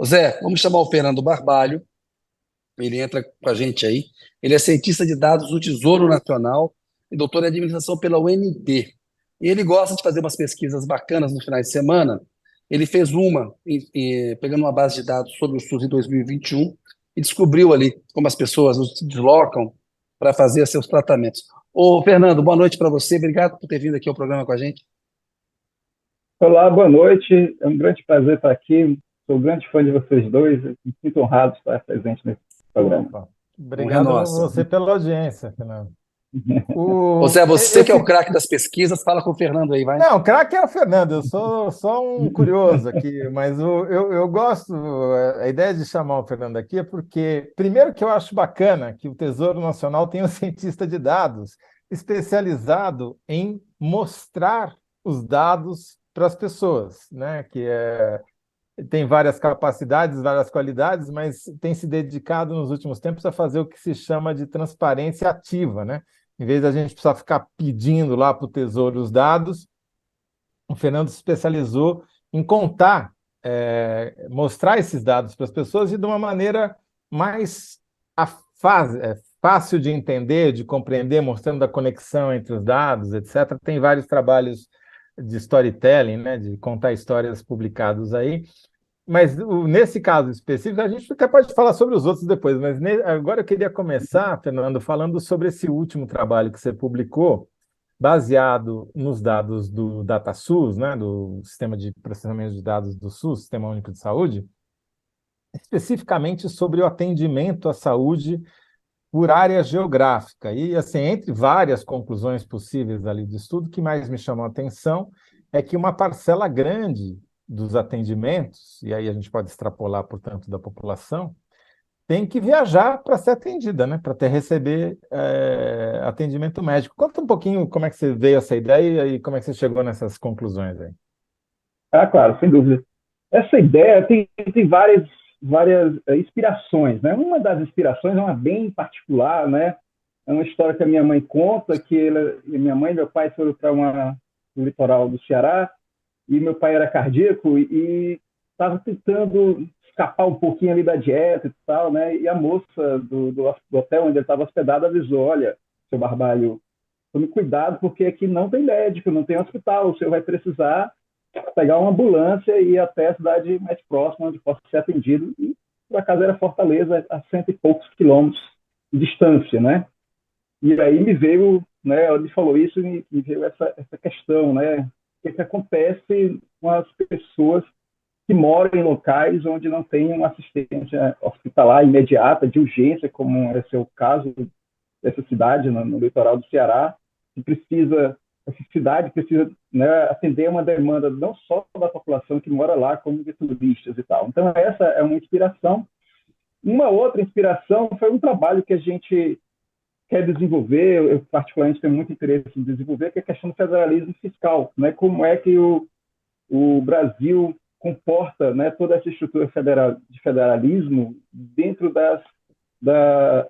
Ô Zé, vamos chamar o Fernando Barbalho, ele entra com a gente aí. Ele é cientista de dados do Tesouro Nacional e doutor em administração pela UNB. E ele gosta de fazer umas pesquisas bacanas no final de semana. Ele fez uma, pegando uma base de dados sobre o SUS em 2021 e descobriu ali como as pessoas se deslocam para fazer seus tratamentos. Ô, Fernando, boa noite para você. Obrigado por ter vindo aqui ao programa com a gente. Olá, boa noite. É um grande prazer estar aqui. Sou um grande fã de vocês dois. Me sinto honrado de estar presente nesse programa. Opa, Honra é obrigado nossa. você pela audiência, Fernando. Ô Zé, você que é o Esse, craque das pesquisas, fala com o Fernando aí, vai. não, craque é o Fernando, eu sou só um curioso aqui, mas eu gosto, a ideia de chamar o Fernando aqui é porque, primeiro que eu acho bacana que o Tesouro Nacional tem um cientista de dados especializado em mostrar os dados para as pessoas, né? Tem várias capacidades, várias qualidades, mas tem se dedicado nos últimos tempos a fazer o que se chama de transparência ativa, né? Em vez da gente precisar ficar pedindo lá para o Tesouro os dados, o Fernando se especializou em contar, mostrar esses dados para as pessoas e de uma maneira mais fácil de entender, de compreender, mostrando a conexão entre os dados, etc. Tem vários trabalhos de storytelling, né, de contar histórias publicados aí. Mas nesse caso específico, a gente até pode falar sobre os outros depois, mas agora eu queria começar, Fernando, falando sobre esse último trabalho que você publicou, baseado nos dados do DataSUS, né, do Sistema de Processamento de Dados do SUS, Sistema Único de Saúde, especificamente sobre o atendimento à saúde por área geográfica. E, assim, entre várias conclusões possíveis ali do estudo, o que mais me chamou a atenção é que uma parcela grande dos atendimentos, e aí a gente pode extrapolar, portanto, da população, tem que viajar para ser atendida, né? Para receber atendimento médico. Conta um pouquinho como é que você veio a essa ideia e como é que você chegou nessas conclusões aí. Ah, claro, sem dúvida. Essa ideia tem várias inspirações, né? Uma das inspirações é uma bem particular, né? É uma história que a minha mãe conta, que minha mãe e meu pai foram para o litoral do Ceará, e meu pai era cardíaco e estava tentando escapar um pouquinho ali da dieta e tal, né? E a moça do hotel onde ele estava hospedado avisou: olha, seu Barbalho, tome cuidado porque aqui não tem médico, não tem hospital, o senhor vai precisar pegar uma ambulância e ir até a cidade mais próxima onde possa ser atendido. E por acaso era Fortaleza, a cento e poucos quilômetros de distância, né? E aí me veio, né? Ele falou isso e me veio essa questão, né? O que acontece com as pessoas que moram em locais onde não tem uma assistência hospitalar imediata, de urgência, como esse é o caso dessa cidade no litoral do Ceará, que essa cidade precisa, né, atender uma demanda não só da população que mora lá, como de turistas e tal. Então, essa é uma inspiração. Uma outra inspiração foi um trabalho que a gente quer desenvolver, eu particularmente tenho muito interesse em desenvolver, que é a questão do federalismo fiscal, né? Como é que o Brasil comporta, né, toda essa estrutura de federalismo dentro da,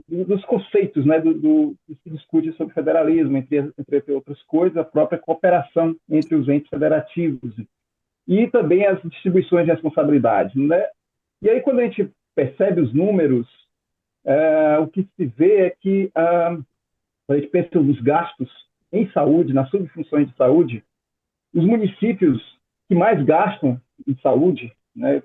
dos conceitos, né, que se discute sobre federalismo, entre outras coisas, a própria cooperação entre os entes federativos e também as distribuições de responsabilidades, né? E aí, quando a gente percebe os números, o que se vê é que, quando a gente pensa nos gastos em saúde, nas subfunções de saúde, os municípios que mais gastam em saúde, né,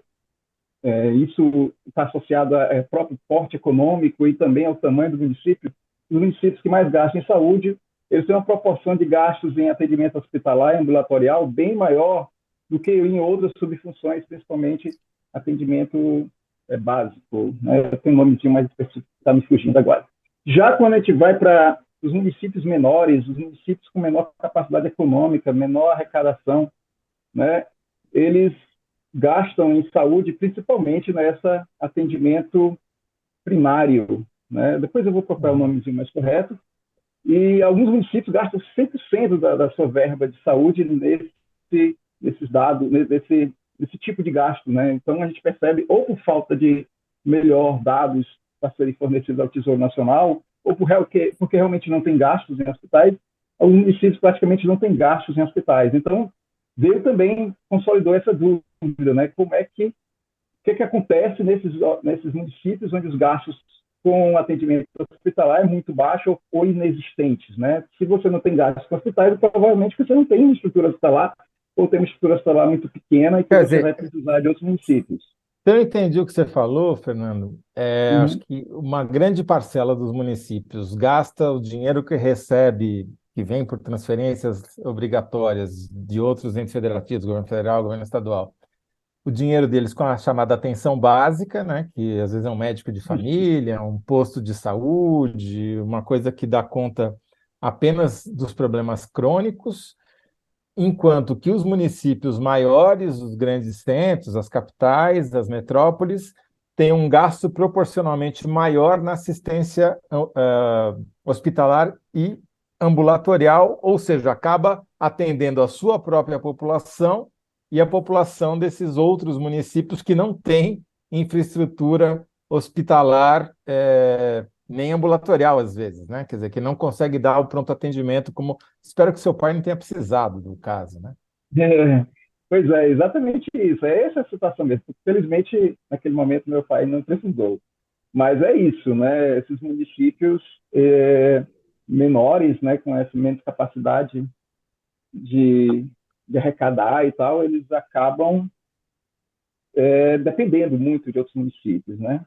isso está associado ao próprio porte econômico e também ao tamanho do município. Os municípios que mais gastam em saúde, eles têm uma proporção de gastos em atendimento hospitalar e ambulatorial bem maior do que em outras subfunções, principalmente atendimento básico, né? Tem um nomezinho mais específico que está me fugindo agora. Já quando a gente vai para os municípios menores, os municípios com menor capacidade econômica, menor arrecadação, né, eles gastam em saúde principalmente nessa atendimento primário, né? Depois eu vou procurar o nomezinho mais correto. E alguns municípios gastam 100% da sua verba de saúde nesses dados, nesse tipo de gasto, né? Então a gente percebe, ou por falta de melhor dados para serem fornecidos ao Tesouro Nacional, ou porque realmente não tem gastos em hospitais. Alguns municípios praticamente não têm gastos em hospitais. Então veio também, consolidou essa dúvida, né? Como é que, o que acontece nesses municípios onde os gastos com atendimento hospitalar é muito baixo ou inexistentes, né? Se você não tem gastos com hospitais, provavelmente você não tem uma estrutura hospitalar ou tem uma estrutura hospitalar muito pequena e que Quer você dizer, vai precisar de outros municípios. se eu entendi o que você falou, Fernando, acho Uhum. que uma grande parcela dos municípios gasta o dinheiro que recebe, que vem por transferências obrigatórias de outros entes federativos, governo federal, governo estadual, o dinheiro deles com a chamada atenção básica, né, que às vezes é um médico de família, um posto de saúde, uma coisa que dá conta apenas dos problemas crônicos, enquanto que os municípios maiores, os grandes centros, as capitais, as metrópoles, têm um gasto proporcionalmente maior na assistência hospitalar e ambulatorial, ou seja, acaba atendendo a sua própria população e a população desses outros municípios que não têm infraestrutura hospitalar nem ambulatorial, às vezes, né? Quer dizer, que não consegue dar o pronto atendimento como... Espero que seu pai não tenha precisado do caso, né? É, pois é, exatamente isso. É essa a situação mesmo. Felizmente, naquele momento, meu pai não precisou. Mas é isso, né? Esses municípios menores, né, com essa menos capacidade de, de arrecadar e tal, eles acabam dependendo muito de outros municípios, né?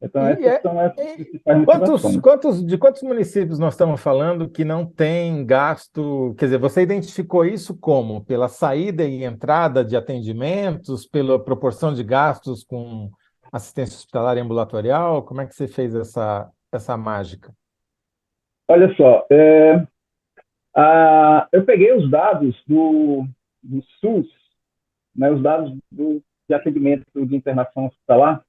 Então, E, essas é, são as e principais motivações. de quantos municípios nós estamos falando que não tem gasto? Quer dizer, você identificou isso como? Pela saída e entrada de atendimentos, pela proporção de gastos com assistência hospitalar e ambulatorial? Como é que você fez essa mágica? Olha só, eu peguei os dados do SUS, né, os dados de atendimento de internação hospitalar,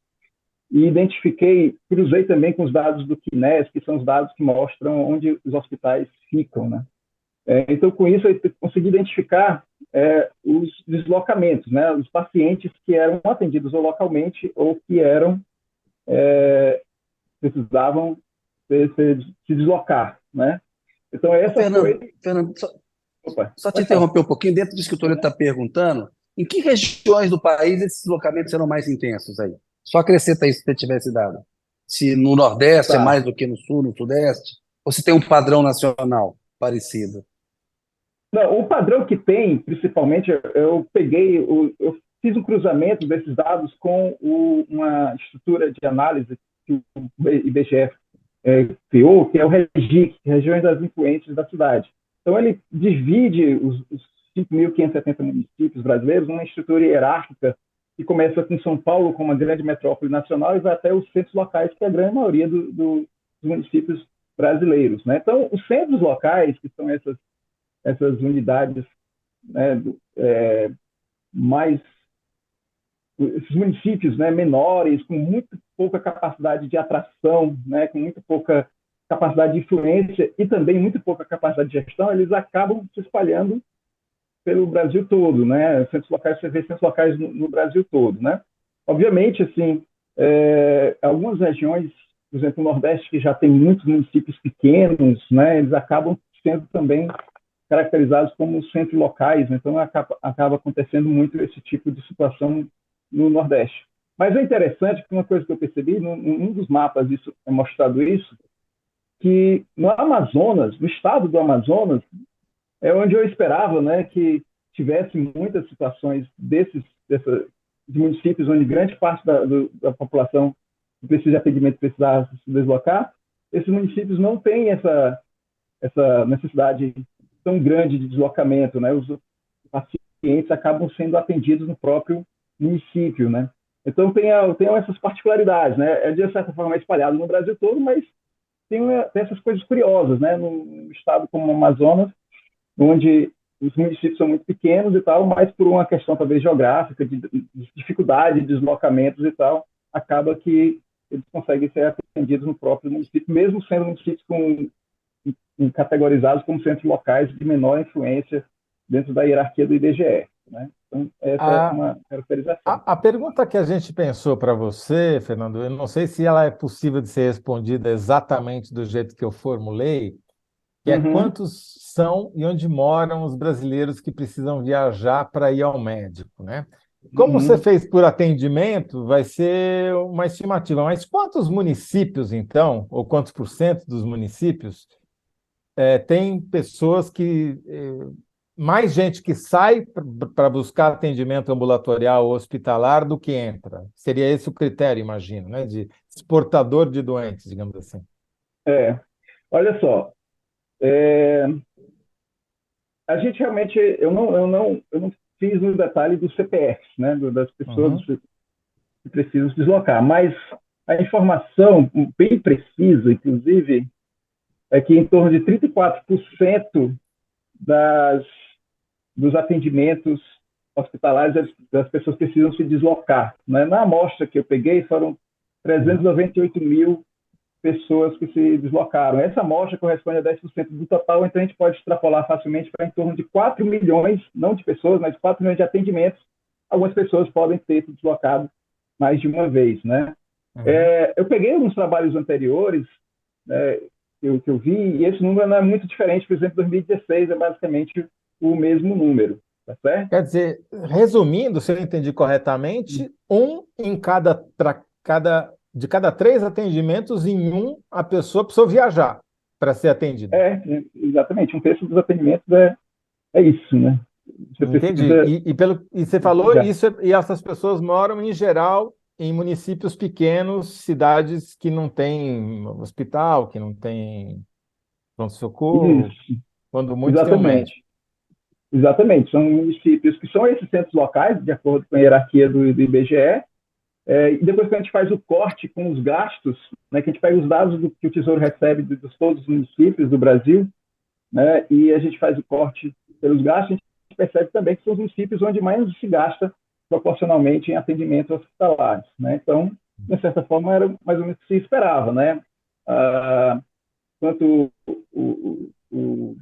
e identifiquei, cruzei também com os dados do CNES, que são os dados que mostram onde os hospitais ficam, né? Então, com isso, eu consegui identificar os deslocamentos, né? Os pacientes que eram atendidos ou localmente ou que precisavam se deslocar, né? Então, Ô, essa Fernando, foi... Fernando, Opa, só te pode falar. interromper um pouquinho, dentro disso que o Toledo está perguntando, em que regiões do país esses deslocamentos serão mais intensos aí? Só acrescenta isso se você tivesse dado. Se no Nordeste é Tá. mais do que no Sul, no Sudeste, ou se tem um padrão nacional parecido. Não, o padrão que tem, principalmente, eu fiz um cruzamento desses dados com uma estrutura de análise que o IBGE criou, que é o REGIC, Regiões das Influências da Cidade. Então, ele divide os 5.570 municípios brasileiros numa estrutura hierárquica que começa com São Paulo como uma grande metrópole nacional e vai até os centros locais, que é a grande maioria dos municípios brasileiros, né? Então, os centros locais, que são essas unidades, né, mais esses municípios, né, menores, com muito pouca capacidade de atração, né, com muito pouca capacidade de influência e também muito pouca capacidade de gestão, eles acabam se espalhando pelo Brasil todo, né? Centros locais, você vê centros locais no Brasil todo, né? Obviamente, assim, algumas regiões, por exemplo, o Nordeste, que já tem muitos municípios pequenos, né? Eles acabam sendo também caracterizados como centros locais, então acaba acontecendo muito esse tipo de situação no Nordeste. Mas é interessante que uma coisa que eu percebi, num dos mapas isso é mostrado isso, que no Amazonas, no estado do Amazonas, é onde eu esperava, né, que tivesse muitas situações de municípios onde grande parte da população que precisa de atendimento precisava se deslocar. Esses municípios não têm essa necessidade tão grande de deslocamento, né? Os pacientes acabam sendo atendidos no próprio município, né? Então tem essas particularidades, né? É de certa forma espalhado no Brasil todo, mas tem essas coisas curiosas, né? Num estado como o Amazonas, onde os municípios são muito pequenos e tal, mas por uma questão talvez geográfica, de dificuldade de deslocamentos e tal, acaba que eles conseguem ser atendidos no próprio município, mesmo sendo municípios categorizados como centros locais de menor influência dentro da hierarquia do IBGE, né? Então, essa é A, uma caracterização. a pergunta que a gente pensou para você, Fernando, eu não sei se ela é possível de ser respondida exatamente do jeito que eu formulei, que é Uhum, quantos são e onde moram os brasileiros que precisam viajar para ir ao médico, né? Como você uhum. fez por atendimento, vai ser uma estimativa, mas quantos municípios, então, ou quantos por cento dos municípios tem pessoas mais gente que sai para buscar atendimento ambulatorial ou hospitalar do que entra? Seria esse o critério, imagino, né? De exportador de doentes, digamos assim. É, olha só, é, a gente realmente, eu não fiz no detalhe dos CPFs, né, das pessoas Uhum, que precisam se deslocar, mas a informação bem precisa, inclusive, é que em torno de 34% das, dos atendimentos hospitalares das pessoas precisam se deslocar. Né? Na amostra que eu peguei, foram uhum. 398 mil pessoas que se deslocaram. Essa amostra corresponde a 10% do total, então a gente pode extrapolar facilmente para em torno de 4 milhões, não de pessoas, mas 4 milhões de atendimentos. Algumas pessoas podem ter se deslocado mais de uma vez. Né? Uhum. Eu peguei alguns trabalhos anteriores né, que eu vi, e esse número não é muito diferente. Por exemplo, 2016 é basicamente o mesmo número, tá certo? Quer dizer, resumindo, se eu entendi corretamente, de cada três atendimentos, em um a pessoa precisou viajar para ser atendida. Exatamente. Um terço dos atendimentos é isso, né? Você Entendi. precisa E você falou viajar. isso, e essas pessoas moram, em geral, em municípios pequenos, cidades que não têm hospital, que não têm pronto-socorro, Isso, quando muito tem um exatamente. médico. Exatamente. São municípios que são esses centros locais, de acordo com a hierarquia do IBGE, e depois que a gente faz o corte com os gastos, né, que a gente pega os dados que o Tesouro recebe de todos os municípios do Brasil, né, e a gente faz o corte pelos gastos, a gente percebe também que são os municípios onde mais se gasta proporcionalmente em atendimentos hospitalares. Né? Então, de certa forma, era mais ou menos o que se esperava. Né? Ah, quanto, o, o,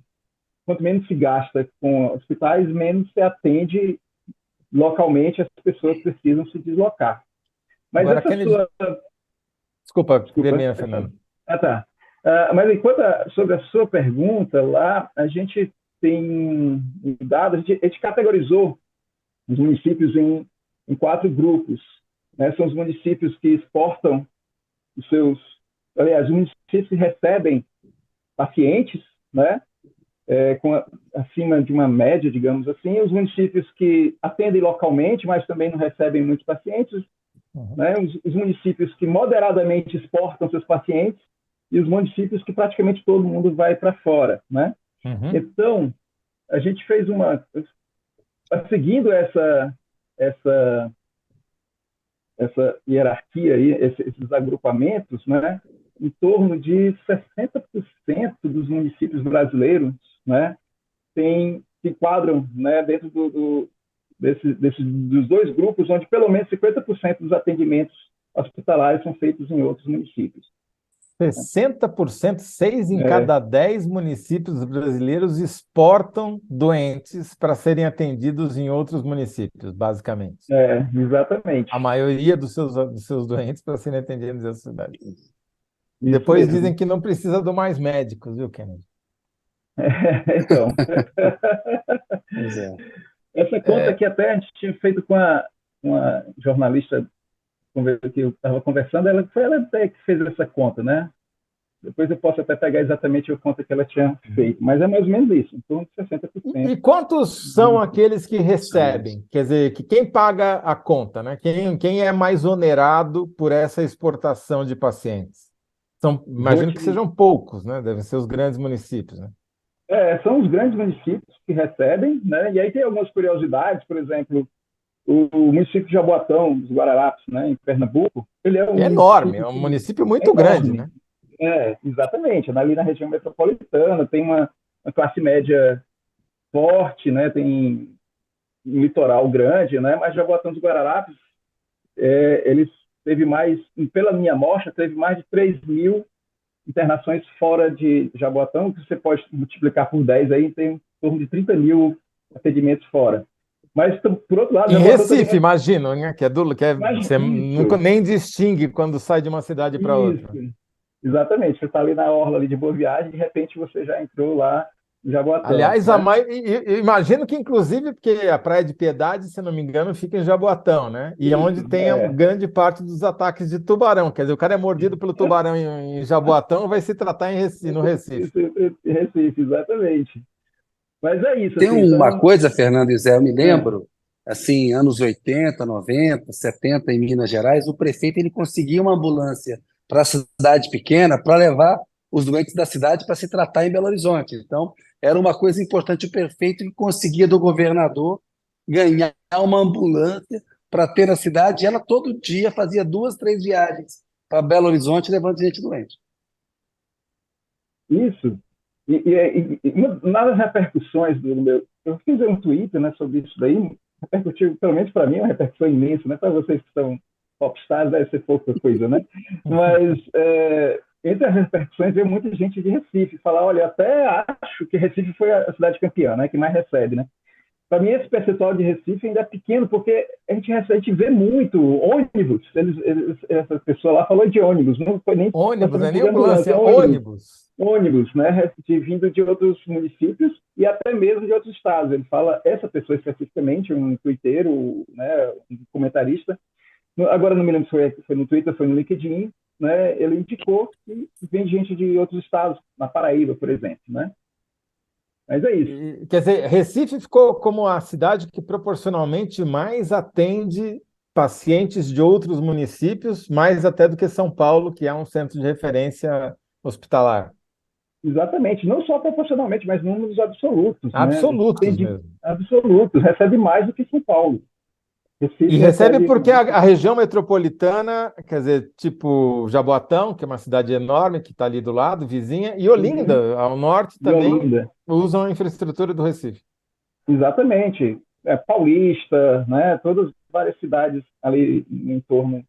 quanto menos se gasta com hospitais, menos se atende localmente, as pessoas precisam se deslocar. Mas Agora, essa Kennedy, sua. desculpa, Desculpa. termina, Fernando. Ah, tá. Mas sobre a sua pergunta, lá a gente tem dados, a gente categorizou os municípios em 4 grupos. Né? São os municípios que exportam os seus. Aliás, os municípios que recebem pacientes, né? Acima de uma média, digamos assim, os municípios que atendem localmente, mas também não recebem muitos pacientes, Uhum. né? Os municípios que moderadamente exportam seus pacientes e os municípios que praticamente todo mundo vai para fora. Né? Uhum. Então, a gente fez seguindo essa, essa hierarquia aí, esses agrupamentos, né? Em torno de 60% dos municípios brasileiros, né, se enquadram, né, dentro dos 2 grupos, onde pelo menos 50% dos atendimentos hospitalares são feitos em outros municípios. 60%, 6 em É, cada 10 municípios brasileiros exportam doentes para serem atendidos em outros municípios, basicamente. exatamente. A maioria dos seus doentes para serem atendidos nessa cidade. Isso Depois dizem mesmo. que não precisa de mais médicos, viu, Kennedy? Então, Pois é. essa conta É, que até a gente tinha feito com uma jornalista que eu estava conversando, foi ela até que fez essa conta, né? Depois eu posso até pegar exatamente a conta que ela tinha feito, mas é mais ou menos isso, em torno de e 60%. quantos são aqueles que Excelente. recebem? Quer dizer, que quem paga a conta, né? Quem é mais onerado por essa exportação de pacientes? Vou Imagino que te... sejam poucos, né? Devem ser os grandes municípios, né? São os grandes municípios que recebem, né? E aí tem algumas curiosidades, por exemplo, o município de Jaboatão, dos Guararapes, né, em Pernambuco, ele é É um enorme, é município um que município é muito grande, enorme. né? Exatamente, ali na região metropolitana, tem uma classe média forte, né, tem um litoral grande, né, mas Jaboatão dos Guararapes, eles teve mais, pela minha amostra, teve mais de 3 mil internações fora de Jaboatão, que você pode multiplicar por 10 aí, tem em torno de 30 mil atendimentos fora. Mas, por outro lado, Em Jaboatão também Recife, imagino, né? Que mais você nunca isso, nem distingue quando sai de uma cidade para outra. isso. Exatamente, você está ali na orla ali de Boa Viagem, de repente você já entrou lá no Jaboatão, Aliás, né? eu imagino que, inclusive, porque a Praia de Piedade, se não me engano, fica em Jaboatão, né? E é onde Isso, tem a grande parte dos ataques de tubarão. Quer dizer, o cara é mordido pelo tubarão em Jaboatão, vai se tratar no Recife. Recife, exatamente. Mas é isso, Tem assim, uma então, coisa, Fernando e Zé, eu me é, lembro, assim, anos 80, 90, 70, em Minas Gerais, o prefeito ele conseguia uma ambulância para a cidade pequena para levar os doentes da cidade para se tratar em Belo Horizonte. Então, era uma coisa importante, o prefeito que conseguia do governador ganhar uma ambulância para ter na cidade, e ela todo dia fazia 2, 3 viagens para Belo Horizonte levando gente doente. isso. Uma das repercussões do meu. Eu fiz um Twitter, né, sobre isso daí, repercutiu, pelo menos para mim, uma repercussão imensa, né? Para vocês que são popstars, deve ser pouca coisa, né? Mas entre as repercussões veio muita gente de Recife falar: olha, até acho que Recife foi a cidade campeã, né, que mais recebe, né? Para mim, esse percentual de Recife ainda é pequeno, porque a gente vê muito ônibus. Essa pessoa lá falou de ônibus, não foi nem Ônibus, não é propriamente nem de ambulância, ambulância, é é ônibus. ônibus. Ônibus, né, vindo de outros municípios e até mesmo de outros estados. Ele fala, essa pessoa especificamente, um twitteiro, né, um comentarista, agora não me lembro se foi no Twitter, foi no LinkedIn, né, ele indicou que vem gente de outros estados, na Paraíba, por exemplo, né? Mas é isso. Quer dizer, Recife ficou como a cidade que proporcionalmente mais atende pacientes de outros municípios, mais até do que São Paulo, que é um centro de referência hospitalar. Exatamente, não só proporcionalmente, mas números absolutos, né? Absolutos Tem mesmo. absolutos, recebe mais do que São Paulo. E Recife recebe recebe. porque a região metropolitana, quer dizer, tipo Jaboatão, que é uma cidade enorme que está ali do lado, vizinha, e Uhum, Olinda, ao norte, de também Olinda. usam a infraestrutura do Recife. Exatamente. Paulista, né? Todas várias cidades ali em torno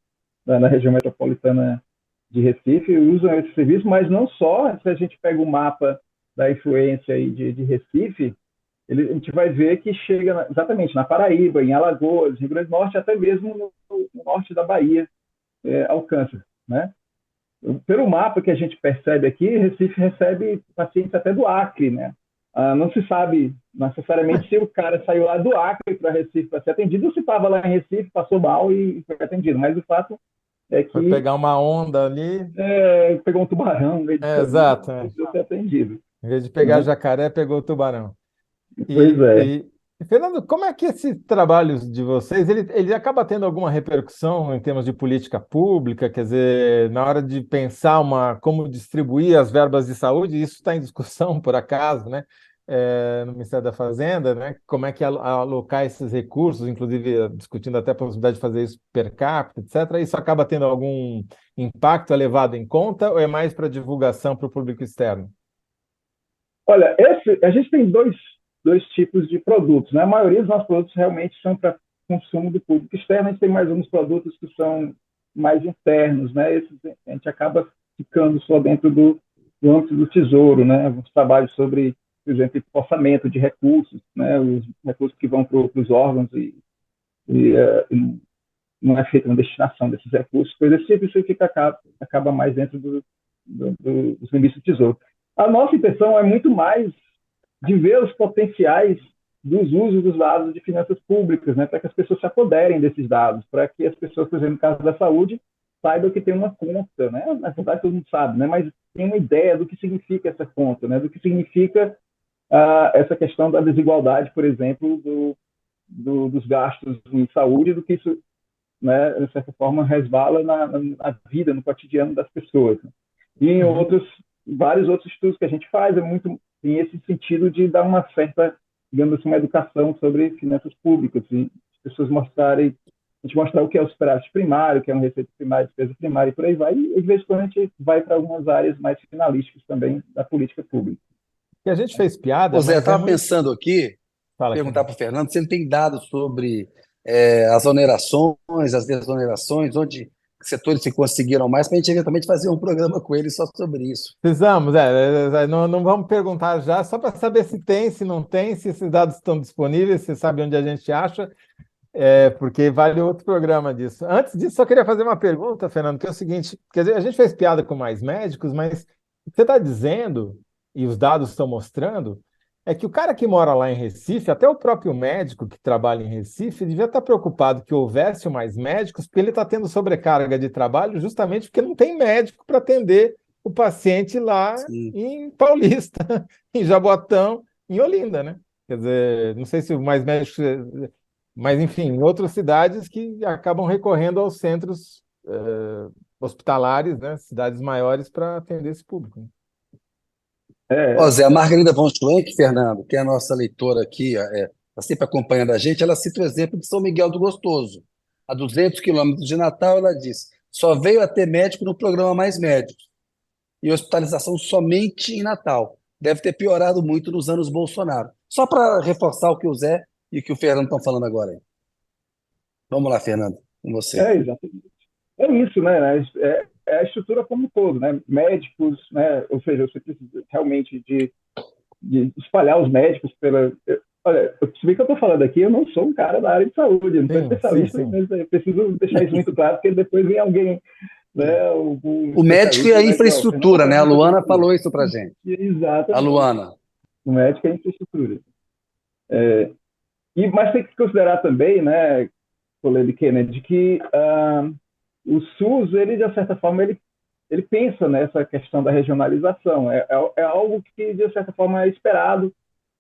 da região metropolitana de Recife usam esse serviço, mas não só. Se a gente pega o mapa da influência aí de Recife, a gente vai ver que chega exatamente na Paraíba, em Alagoas, Rio Grande do Norte, até mesmo no norte da Bahia, alcança, né? Pelo mapa que a gente percebe aqui, Recife recebe pacientes até do Acre, né? Não se sabe necessariamente se o cara saiu lá do Acre para Recife para ser atendido ou se estava lá em Recife, passou mal e foi atendido. Mas o fato é Foi que pegar uma onda ali. pegou um tubarão no meio do caminho Exato. e precisou ser atendido. Em vez de pegar Né? jacaré, pegou o tubarão. Pois é. Fernando, como é que esse trabalho de vocês, ele acaba tendo alguma repercussão em termos de política pública? Quer dizer, na hora de pensar como distribuir as verbas de saúde, isso está em discussão, por acaso, né? No Ministério da Fazenda, né? Como é que alocar esses recursos, inclusive discutindo até a possibilidade de fazer isso per capita, etc. Isso acaba tendo algum impacto levado em conta ou é mais para divulgação para o público externo? Olha, a gente tem dois tipos de produtos. Né? A maioria dos nossos produtos realmente são para consumo do público externo. A gente tem mais alguns produtos que são mais internos. Né? Esses a gente acaba ficando só dentro do âmbito do tesouro. Né? Alguns trabalhos sobre, por exemplo, orçamento de recursos, né? Os recursos que vão para os órgãos e não é feita uma destinação desses recursos, coisa desse tipo, isso fica, acaba mais dentro dos limites do tesouro. A nossa intenção é muito mais de ver os potenciais dos usos dos dados de finanças públicas, né, para que as pessoas se apoderem desses dados, para que as pessoas, por exemplo, no caso da saúde, saibam que tem uma conta, né? Na verdade, todo mundo sabe, né? Mas tem uma ideia do que significa essa conta, né? Do que significa essa questão da desigualdade, por exemplo, dos gastos em saúde, do que isso, né, de certa forma, resvala na vida, no cotidiano das pessoas. E em Uhum. vários outros estudos que a gente faz, é muito em esse sentido de dar uma certa, digamos assim, uma educação sobre finanças públicas, e as pessoas mostrarem, a gente mostrar o que é o superávit primário, o que é uma receita primária, despesa primária, e por aí vai, e de vez em quando a gente vai para algumas áreas mais finalísticas também da política pública. E a gente fez piada, Ô Zé, eu mas é estava muito. pensando aqui, Fala, perguntar Fernando. para o Fernando se ele tem dados sobre as onerações, as desonerações, onde setores se conseguiram mais, para a gente eventualmente fazer um programa com ele só sobre isso. Precisamos, não vamos perguntar já, só para saber se tem, se não tem, se esses dados estão disponíveis, se sabe onde a gente acha. Porque vale outro programa disso. Antes disso, só queria fazer uma pergunta, Fernando, que é o seguinte, quer dizer, a gente fez piada com mais médicos, mas o que você está dizendo, e os dados estão mostrando, é que o cara que mora lá em Recife, até o próprio médico que trabalha em Recife, devia estar preocupado que houvesse mais médicos, porque ele está tendo sobrecarga de trabalho justamente porque não tem médico para atender o paciente lá Sim. em Paulista, em Jaboatão, em Olinda, né? Quer dizer, não sei se mais médicos, mas enfim, em outras cidades que acabam recorrendo aos centros hospitalares, né? Cidades maiores para atender esse público, né? Ó, É, Zé, a Margarida von Schwenk, Fernando, que é a nossa leitora aqui, tá sempre acompanhando a gente, ela cita o exemplo de São Miguel do Gostoso. A 200 quilômetros de Natal, ela diz, só veio a ter médico no programa Mais Médicos e hospitalização somente em Natal. Deve ter piorado muito nos anos Bolsonaro. Só para reforçar o que o Zé e o que o Fernando estão falando agora aí. Vamos lá, Fernando, com você. exatamente. É isso, né? É a estrutura como um todo, né? Médicos, né? Ou seja, você precisa realmente de espalhar os médicos pela. Olha, se bem que eu estou falando aqui, eu não sou um cara da área de saúde, eu não sou Sim, sim, especialista, sim. mas eu preciso deixar isso muito claro, porque depois vem alguém, né, um O médico e especialista, a e vai dizer, ó, o Fernando infraestrutura, está né? A falando sobre Luana isso. falou isso pra gente. A Exatamente. Luana. O médico é a infraestrutura. Mas tem que considerar também, né, Toledo e Kennedy, que o SUS, ele, de certa forma, ele pensa nessa questão da regionalização. É algo que, de certa forma, é esperado,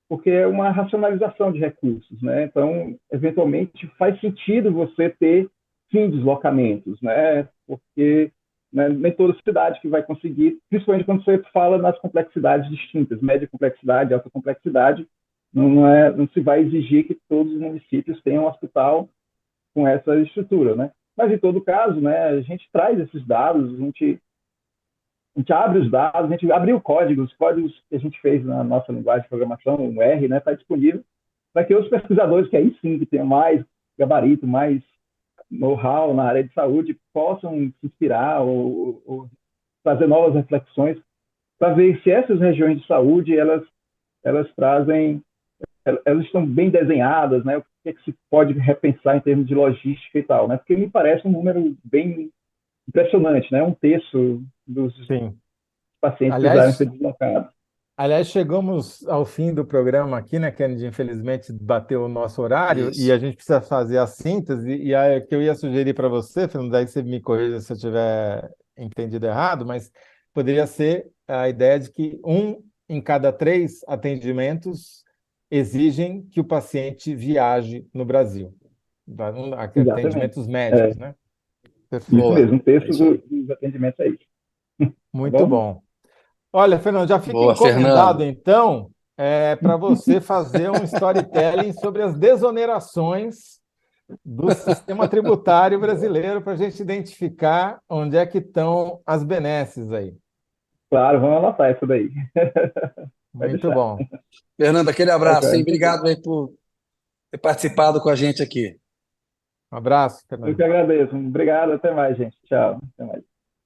porque é uma racionalização de recursos, né? Então, eventualmente, faz sentido você ter, sim, deslocamentos, né? Porque, né, nem toda cidade que vai conseguir, principalmente quando você fala nas complexidades distintas, média complexidade, alta complexidade, não se vai exigir que todos os municípios tenham um hospital com essa estrutura, né? Mas, em todo caso, né, a gente traz esses dados, a gente abre os dados, a gente abriu os códigos que a gente fez na nossa linguagem de programação, o R, né, está disponível para que os pesquisadores que aí sim que tenham mais gabarito, mais know-how na área de saúde, possam se inspirar ou fazer novas reflexões para ver se essas regiões de saúde elas trazem, elas estão bem desenhadas, né? O que é que se pode repensar em termos de logística e tal, né? Porque me parece um número bem impressionante, né? Um terço dos Sim. pacientes precisarem Aliás, ser deslocados. aliás, chegamos ao fim do programa aqui, né, Kennedy? Infelizmente bateu o nosso horário e Isso. a gente precisa fazer a síntese. E a que eu ia sugerir para você, Fernando, daí você me corrija se eu tiver entendido errado, mas poderia ser a ideia de que um em cada três atendimentos exigem que o paciente viaje no Brasil. Exatamente. Atendimentos médicos, É, né? isso Perfeito. Boa. mesmo, um É terço isso aí. dos atendimentos é isso. Tá Muito bom? bom. Olha, Fernando, já fica Boa, encomendado, Fernando. então, para você fazer um storytelling sobre as desonerações do sistema tributário brasileiro para a gente identificar onde é que estão as benesses aí. Claro, vamos anotar isso daí. Vai Muito deixar. bom. Fernando, aquele Ok, abraço, hein? Obrigado aí por ter participado com a gente aqui. Um abraço, eu Fernando. que agradeço. Obrigado, até mais, gente. Tchau. Até mais.